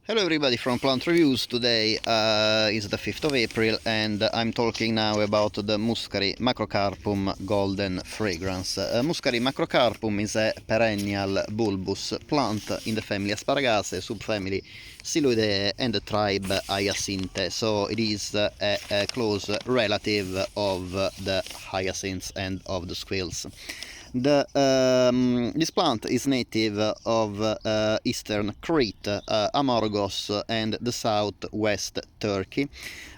Hello everybody from Plant Reviews. Today is the 5th of April and I'm talking now about the Muscari macrocarpum golden fragrance. Muscari macrocarpum is a perennial bulbous plant in the family Asparagaceae, subfamily Psiloideae and the tribe Hyacinths. So it is a close relative of the hyacinths and of the squills. This plant is native of Eastern Crete, Amorgos and the South-West Turkey,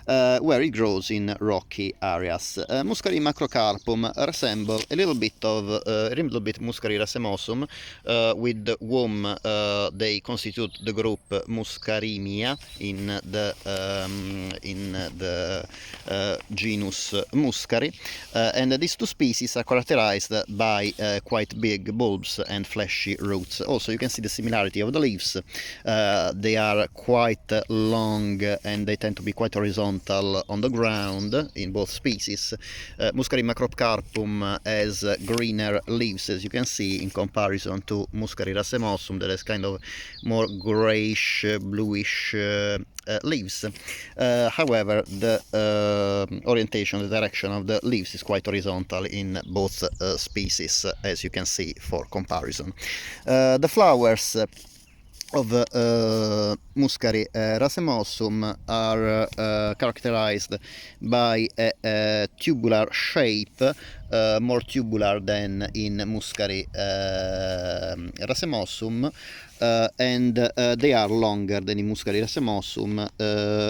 where it grows in rocky areas. Muscari macrocarpum resemble a little bit Muscari racemosum, with whom they constitute the group Muscarimia in the genus Muscari, and these two species are characterized by quite big bulbs and fleshy roots. Also, you can see the similarity of the leaves. They are quite long and they tend to be quite horizontal on the ground in both species. Muscari macrocarpum has greener leaves, as you can see, in comparison to Muscari racemosum that has kind of more grayish, bluish leaves. However, the orientation, the direction of the leaves is quite horizontal in both species, as you can see for comparison. The flowers of Muscari racemosum are characterized by a tubular shape, more tubular than in Muscari racemosum, and they are longer than in Muscari racemosum.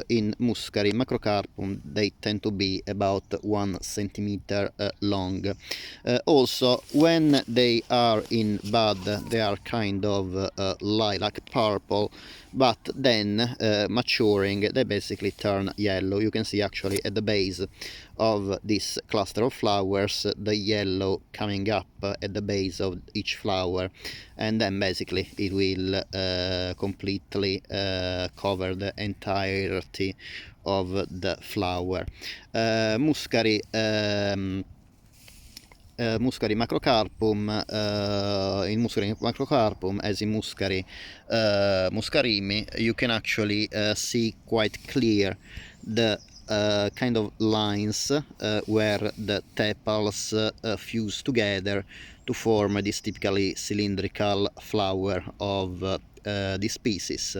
In Muscari macrocarpum they tend to be about 1 centimeter long. Also, when they are in bud they are kind of lilac purple, but then maturing they basically turn yellow. You can see actually at the base of this cluster of flowers the yellow coming up at the base of each flower, and then basically it will completely cover the entirety of the flower. Muscari macrocarpum, in Muscari macrocarpum, as in Muscari Muscarimi, you can actually see quite clear the kind of lines where the tepals fuse together to form this typically cylindrical flower of this species,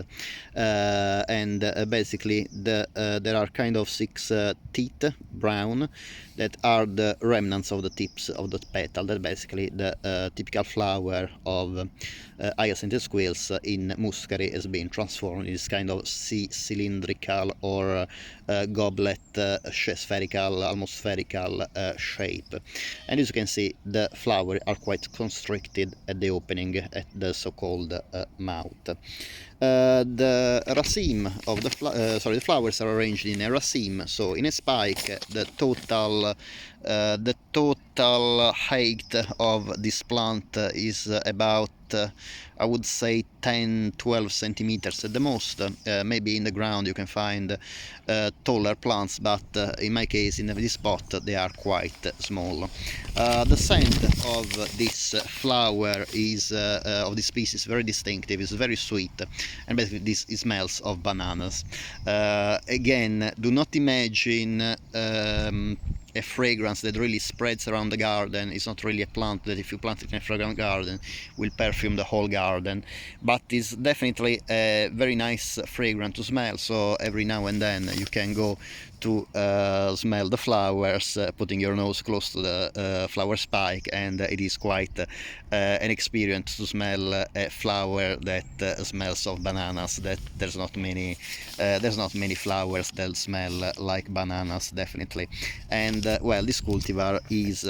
and basically there are kind of 6 teeth, brown, that are the remnants of the tips of the petal. That basically the typical flower of hyacinth squills in Muscari has been transformed in this kind of cylindrical or goblet, spherical, almost spherical shape. And as you can see, the flowers are quite constricted at the opening, at the so-called mouth. The raceme of the the flowers are arranged in a raceme, so in a spike. The total height of this plant is about I would say 10-12 centimeters at the most. Maybe in the ground you can find taller plants, but in my case, in this spot, they are quite small. The scent of this flower is of this species very distinctive. It's very sweet, and basically this smells of bananas. Again, do not imagine a fragrance that really spreads around the garden. It's not really a plant that, if you plant it in a fragrant garden, will perfume the whole garden, but it's definitely a very nice fragrance to smell. So every now and then you can go to smell the flowers, putting your nose close to the flower spike, and it is quite an experience to smell a flower that smells of bananas. That there's not many flowers that smell like bananas, definitely. And well, this cultivar is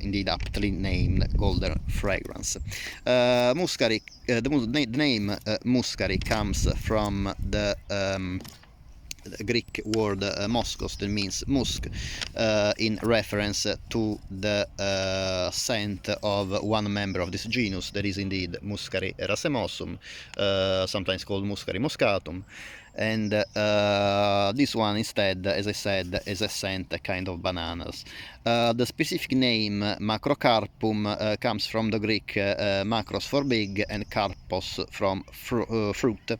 indeed aptly named golden fragrance. Muscari, the name Muscari comes from the Greek word moskos, that means musk, in reference to the scent of one member of this genus, that is indeed Muscari racemosum, sometimes called Muscari moscatum. and this one instead, as I said, is a scent kind of bananas. The specific name macrocarpum comes from the Greek macros for big and karpos from fruit,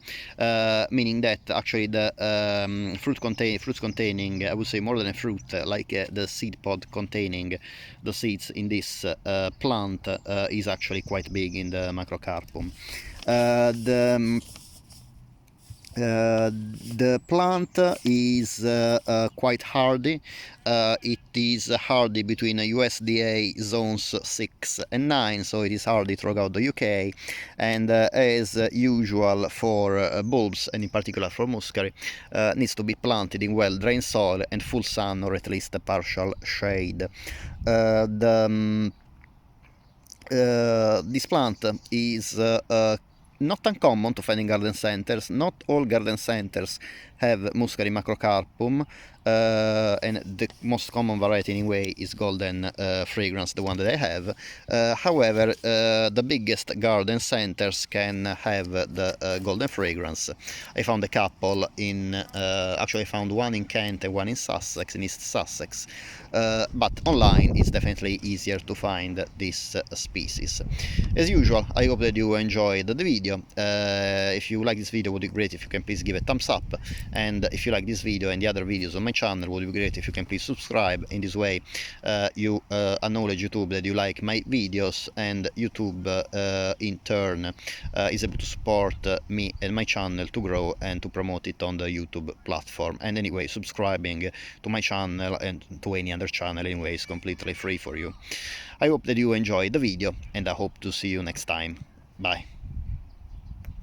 meaning that actually the fruits containing, I would say more than a fruit, like the seed pod containing the seeds in this plant is actually quite big in the macrocarpum. The plant is quite hardy. It is hardy between USDA zones 6 and 9, so it is hardy throughout the UK, and as usual for bulbs, and in particular for Muscari, needs to be planted in well-drained soil and full sun, or at least a partial shade. This plant is not uncommon to find in garden centers. Not all garden centers have Muscari macrocarpum, and the most common variety anyway is golden fragrance, the one that I have. However, the biggest garden centers can have the golden fragrance. I found a couple in, actually I found one in Kent and one in Sussex, in East Sussex, but online it's definitely easier to find this species. As usual, I hope that you enjoyed the video. If you like this video, it would be great if you can please give a thumbs up, and if you like this video and the other videos on my channel, it would be great if you can please subscribe. In this way you acknowledge YouTube that you like my videos, and YouTube in turn is able to support me and my channel to grow and to promote it on the YouTube platform. And anyway, subscribing to my channel and to any other channel anyway is completely free for you. I hope that you enjoyed the video, and I hope to see you next time. Bye.